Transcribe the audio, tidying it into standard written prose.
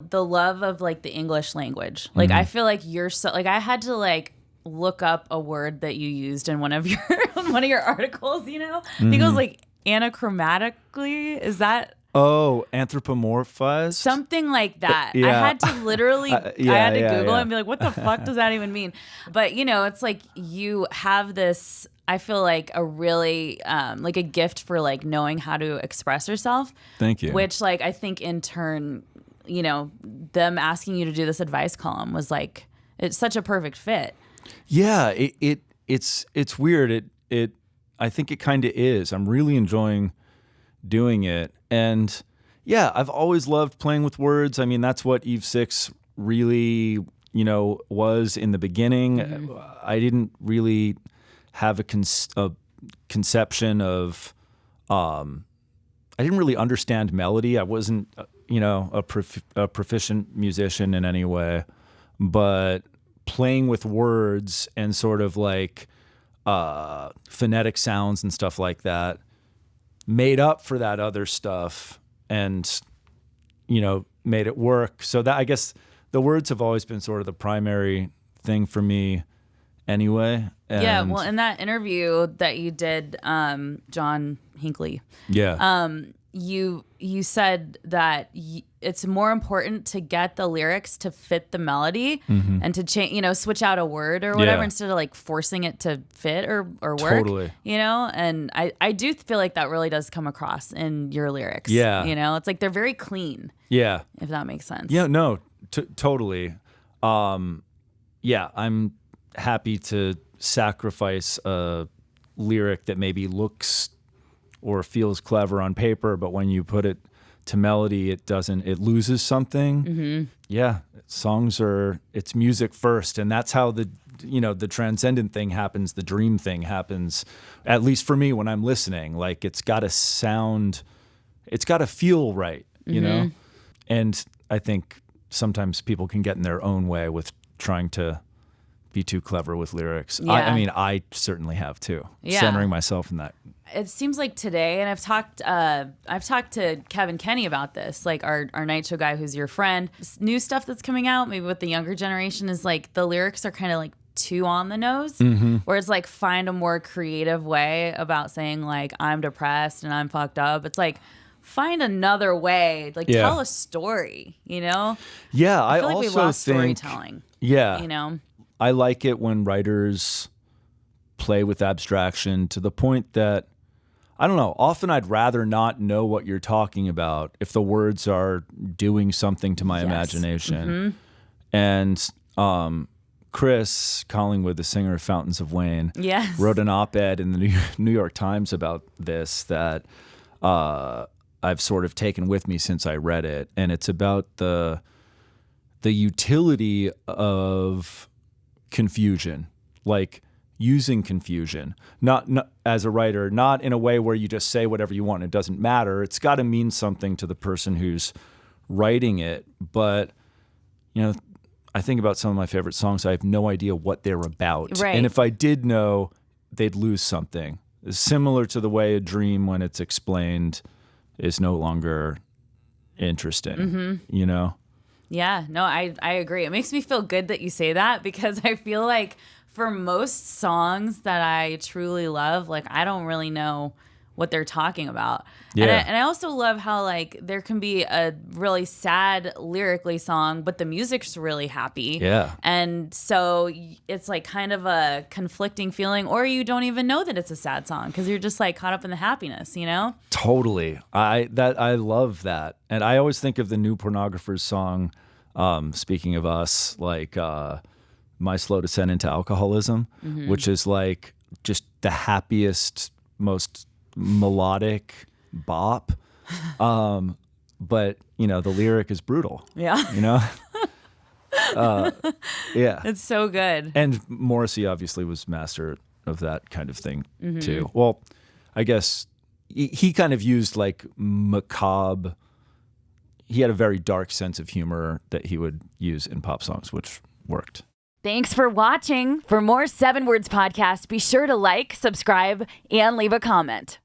the love of like the English language. Like I feel like you're so like I had to like look up a word that you used in one of your articles, you know? I think it was like anachromatically. Is that Oh, anthropomorphized? something like that? Yeah. I had to literally I had to Google yeah. and be like, what the fuck does that even mean? But you know, it's like you have this, I feel like a really like a gift for like knowing how to express yourself. Thank you. Which like I think in turn, you know, them asking you to do this advice column was like it's such a perfect fit. Yeah, it's weird. It I think it kind of is. I'm really enjoying doing it. And yeah, I've always loved playing with words. I mean, that's what Eve 6 really, you know, was in the beginning. I didn't really have a conception of, I didn't really understand melody. I wasn't, you know, a proficient musician in any way, but playing with words and sort of like phonetic sounds and stuff like that made up for that other stuff and, you know, made it work. So that, I guess the words have always been sort of the primary thing for me anyway. And yeah, well, in that interview that you did, John Hinckley, you said that it's more important to get the lyrics to fit the melody and to change, you know, switch out a word or whatever instead of like forcing it to fit or work. Totally. You know, and I do feel like that really does come across in your lyrics. Yeah. You know, it's like they're very clean. Yeah. If that makes sense. Yeah, no, totally. Yeah, I'm happy to sacrifice a lyric that maybe looks or feels clever on paper, but when you put it to melody, it loses something. Yeah, songs it's music first, and that's how the transcendent thing happens, the dream thing happens, at least for me when I'm listening. Like it's got to sound, it's got to feel right, you know? And I think sometimes people can get in their own way with trying to be too clever with lyrics. Yeah. I mean, I certainly have too, centering myself in that. It seems like today, and I've talked to Kevin Kenny about this, like our night show guy who's your friend. New stuff that's coming out, maybe with the younger generation, is like the lyrics are kind of like too on the nose, where it's like find a more creative way about saying like I'm depressed and I'm fucked up. It's like find another way, like tell a story, you know? Yeah, I feel like also we lost think storytelling. Yeah, you know, I like it when writers play with abstraction to the point that, I don't know, often I'd rather not know what you're talking about if the words are doing something to my imagination. And Chris Collingwood, the singer of Fountains of Wayne, wrote an op-ed in the New York Times about this that I've sort of taken with me since I read it. And it's about the utility of confusion, like using confusion, not as a writer, not in a way where you just say whatever you want and it doesn't matter. It's got to mean something to the person who's writing it. But, you know, I think about some of my favorite songs. I have no idea what they're about. Right. And if I did know, they'd lose something. It's similar to the way a dream, when it's explained, is no longer interesting, you know? Yeah, no, I agree. It makes me feel good that you say that, because I feel like for most songs that I truly love, like I don't really know what they're talking about. Yeah. And I also love how like there can be a really sad lyrically song, but the music's really happy. Yeah. And so it's like kind of a conflicting feeling, or you don't even know that it's a sad song because you're just like caught up in the happiness, you know? Totally. I love that. And I always think of the New Pornographers song, speaking of us, like My Slow Descent into Alcoholism, which is like just the happiest, most melodic bop. But, you know, the lyric is brutal. Yeah. You know? Yeah. It's so good. And Morrissey obviously was master of that kind of thing too. Well, I guess he kind of used like macabre. He had a very dark sense of humor that he would use in pop songs, which worked. Thanks for watching. For more 7 Words Podcast, be sure to like, subscribe, and leave a comment.